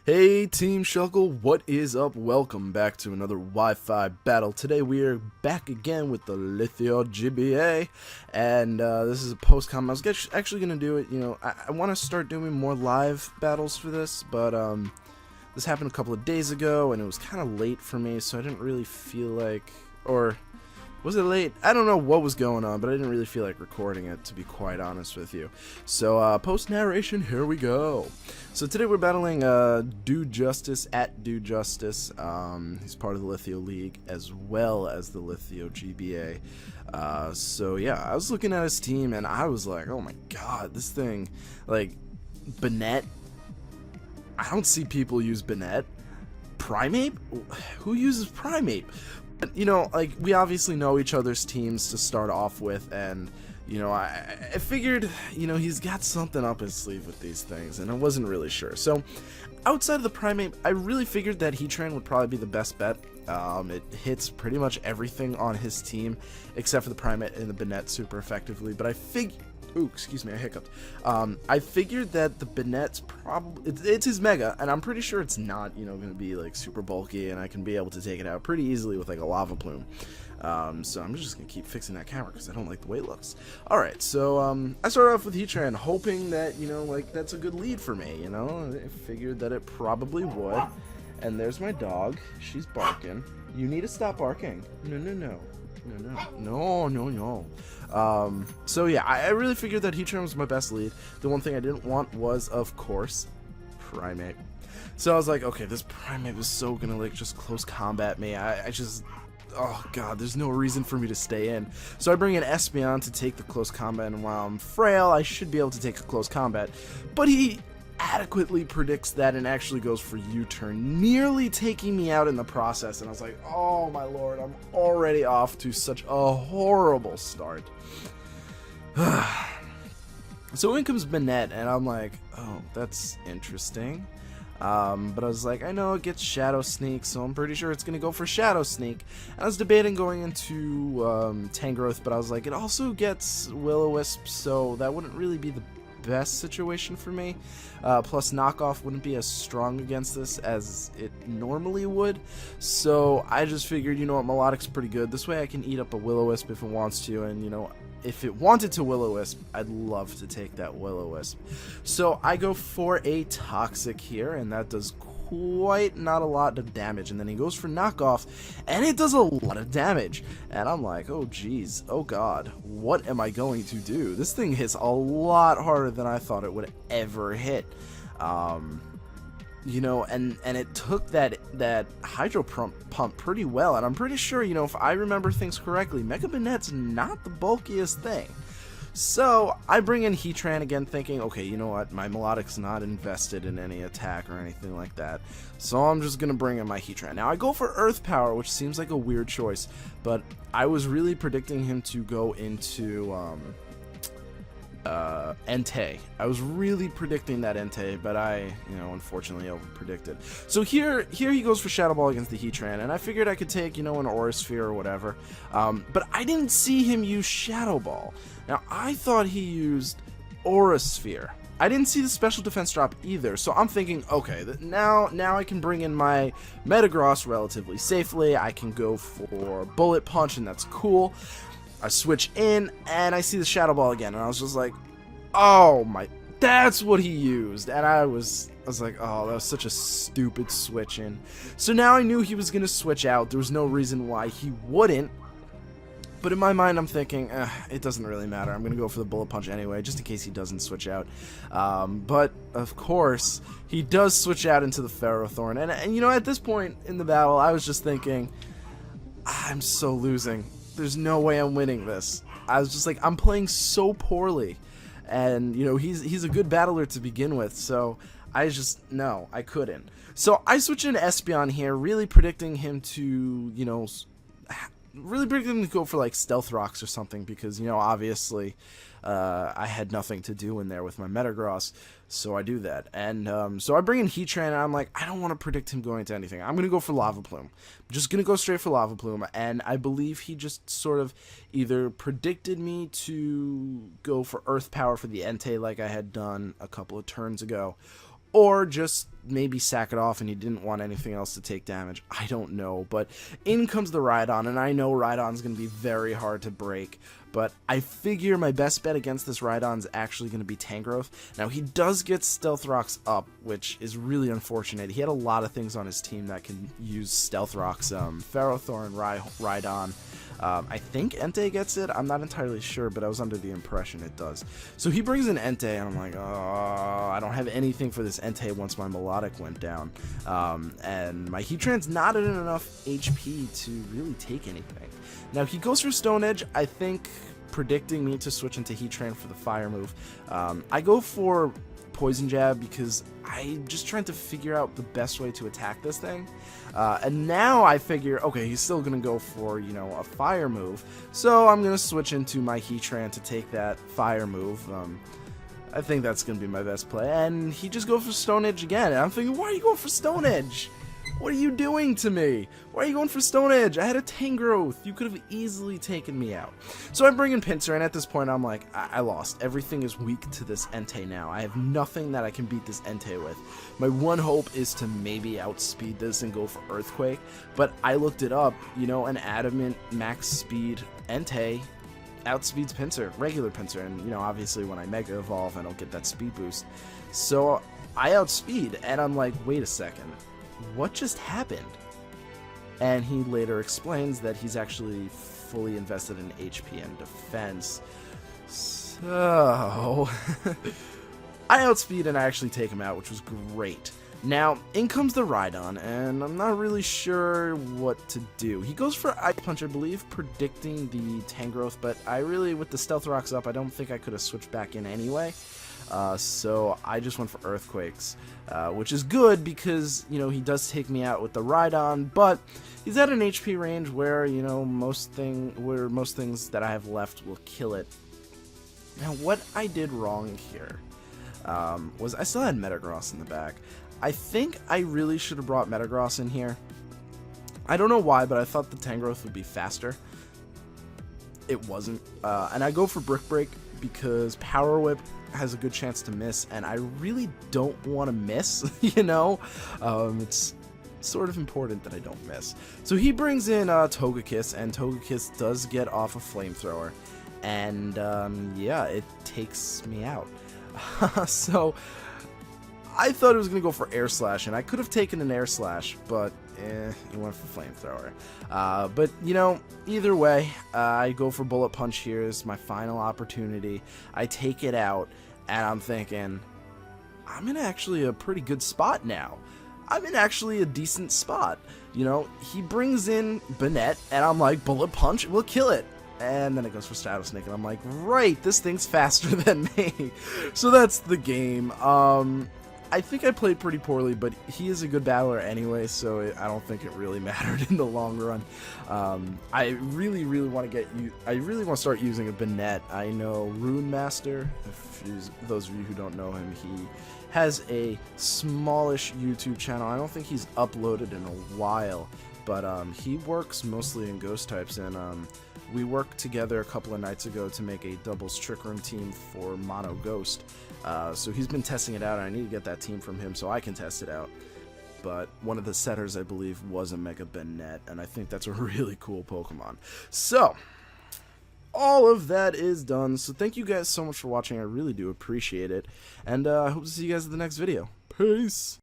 Hey Team Shuckle, what is up? Welcome back to another Wi-Fi battle. Today we are back again with the Lithio GBA, and this is a post-com. I was actually going to do it, I want to start doing more live battles for this, but this happened a couple of days ago, and it was kind of late for me, so I didn't really feel like, or was it late? I don't know what was going on, but I didn't really feel like recording it, to be quite honest with you. So, post-narration, here we go. So today we're battling Dude Justice at Dude Justice. He's part of the Lithio League, as well as the Lithio GBA. So yeah, I was looking at his team, and I was like, oh my god, this thing, like, Bennett. I don't see people use Bennett. Primate? Who uses Primate? But, like, we obviously know each other's teams to start off with, and, I figured, he's got something up his sleeve with these things, and I wasn't really sure. So, outside of the Primate, I really figured that Heatran would probably be the best bet. It hits pretty much everything on his team, except for the Primate and the Bennett super effectively, but I figured... Ooh, excuse me, I hiccuped. I figured that the Bennett's probably... It's his Mega, and I'm pretty sure it's not, going to be, like, super bulky, and I can be able to take it out pretty easily with, like, a Lava Plume. So I'm just going to keep fixing that camera, because I don't like the way it looks. Alright, so, I started off with Heatran, hoping that, like, that's a good lead for me, I figured that it probably would. And there's my dog. She's barking. You need to stop barking. No, no, no. No. So yeah, I really figured that Heatran was my best lead. The one thing I didn't want was, of course, Primate. So I was like, okay, this Primate was so gonna, like, just close combat me. I just... Oh god, there's no reason for me to stay in. So I bring in Espeon to take the close combat, and while I'm frail, I should be able to take a close combat. But he adequately predicts that and actually goes for U-turn, nearly taking me out in the process. And I was like, oh my lord, I'm already off to such a horrible start. So in comes Bennett, and I'm like, oh, that's interesting. But I was like, I know it gets Shadow Sneak, so I'm pretty sure it's going to go for Shadow Sneak. And I was debating going into Tangrowth, but I was like, it also gets Will-O-Wisp, so that wouldn't really be the best situation for me. Plus knockoff wouldn't be as strong against this as it normally would, so I just figured, what, Melodic's pretty good. This way I can eat up a Will-O-Wisp if it wants to, and if it wanted to Will-O-Wisp, I'd love to take that Will-O-Wisp. So I go for a Toxic here, and that does quite not a lot of damage, and then he goes for knockoff, and it does a lot of damage, and I'm like, oh geez, oh god, what am I going to do? This thing hits a lot harder than I thought it would ever hit. And it took that Hydro Pump pretty well, and I'm pretty sure, if I remember things correctly, Mega Bennett's not the bulkiest thing. So, I bring in Heatran again thinking, okay, you know what, my Melodic's not invested in any attack or anything like that, so I'm just going to bring in my Heatran. Now, I go for Earth Power, which seems like a weird choice, but I was really predicting him to go into Entei. I was really predicting that Entei, but I, unfortunately over-predicted. So here he goes for Shadow Ball against the Heatran, and I figured I could take, an Aura Sphere or whatever, but I didn't see him use Shadow Ball. Now, I thought he used Aura Sphere. I didn't see the special defense drop either, so I'm thinking, okay, now I can bring in my Metagross relatively safely. I can go for Bullet Punch, and that's cool. I switch in, and I see the Shadow Ball again, and I was just like, oh my, that's what he used. And I was like, oh, that was such a stupid switch in. So now I knew he was going to switch out. There was no reason why he wouldn't. But in my mind, I'm thinking, it doesn't really matter. I'm going to go for the Bullet Punch anyway, just in case he doesn't switch out. But, of course, he does switch out into the Ferrothorn. And at this point in the battle, I was just thinking, I'm so losing. There's no way I'm winning this. I was just like, I'm playing so poorly. And, he's a good battler to begin with, so no, I couldn't. So I switch into Espeon here, really predicting him to, really predicting him to go for, like, Stealth Rocks or something, because, obviously, I had nothing to do in there with my Metagross, so I do that. And so I bring in Heatran, and I'm like, I don't want to predict him going to anything. I'm going to go for Lava Plume. I'm just going to go straight for Lava Plume, and I believe he just sort of either predicted me to go for Earth Power for the Entei like I had done a couple of turns ago, or just maybe sack it off and he didn't want anything else to take damage. I don't know, but in comes the Rhydon, and I know Rhydon's going to be very hard to break, but I figure my best bet against this Rhydon is actually going to be Tangrowth. Now, he does get Stealth Rocks up, which is really unfortunate. He had a lot of things on his team that can use Stealth Rocks. Ferrothorn, Rhydon. I think Entei gets it. I'm not entirely sure, but I was under the impression it does. So he brings in Entei, and I'm like, oh, I don't have anything for this Entei once my Melodic went down. And my Heatran's not at enough HP to really take anything. Now, he goes for Stone Edge, I think, predicting me to switch into Heatran for the fire move. I go for Poison Jab because I'm just trying to figure out the best way to attack this thing. And now I figure, okay, he's still going to go for, you know, a fire move. So I'm going to switch into my Heatran to take that fire move. I think that's going to be my best play. And he just goes for Stone Edge again. And I'm thinking, why are you going for Stone Edge? What are you doing to me? Why are you going for Stone Edge? I had a Tangrowth. You could have easily taken me out. So I bring in Pinsir, and at this point I'm like, I lost. Everything is weak to this Entei now. I have nothing that I can beat this Entei with. My one hope is to maybe outspeed this and go for Earthquake. But I looked it up, you know, an Adamant max speed Entei outspeeds Pinsir, regular Pinsir, and you know, obviously when I Mega Evolve I don't get that speed boost. So I outspeed, and I'm like, wait a second. What just happened? And he later explains that he's actually fully invested in HP and defense. So I outspeed and I actually take him out, which was great. Now, in comes the Rhydon, and I'm not really sure what to do. He goes for Ice Punch, I believe, predicting the Tangrowth, but I really, with the Stealth Rocks up, I don't think I could have switched back in anyway. So I just went for Earthquakes, which is good because, you know, he does take me out with the Rhydon, but he's at an HP range where, you know, most things that I have left will kill it. Now, what I did wrong here was I still had Metagross in the back. I think I really should have brought Metagross in here. I don't know why, but I thought the Tangrowth would be faster. It wasn't. And I go for Brick Break because Power Whip has a good chance to miss, and I really don't want to miss, you know? It's sort of important that I don't miss. So he brings in Togekiss, and Togekiss does get off a Flamethrower, and yeah, it takes me out. So I thought it was going to go for Air Slash, and I could have taken an Air Slash, but he went for Flamethrower. But, you know, either way, I go for Bullet Punch here as my final opportunity. I take it out, and I'm thinking, I'm in actually a pretty good spot now. I'm in actually a decent spot. You know, he brings in Banette, and I'm like, Bullet Punch will kill it. And then it goes for Shadow Snake, and I'm like, right, this thing's faster than me. So that's the game. I think I played pretty poorly, but he is a good battler anyway, so I don't think it really mattered in the long run. I really want to start using a Banette. I know Rune Master, those of you who don't know him, he has a smallish YouTube channel. I don't think he's uploaded in a while, but he works mostly in ghost types, and we worked together a couple of nights ago to make a doubles Trick Room team for Mono Ghost. So he's been testing it out, and I need to get that team from him so I can test it out. But one of the setters, I believe, was a Mega Banette, and I think that's a really cool Pokemon. So, all of that is done. So thank you guys so much for watching. I really do appreciate it. And I hope to see you guys in the next video. Peace!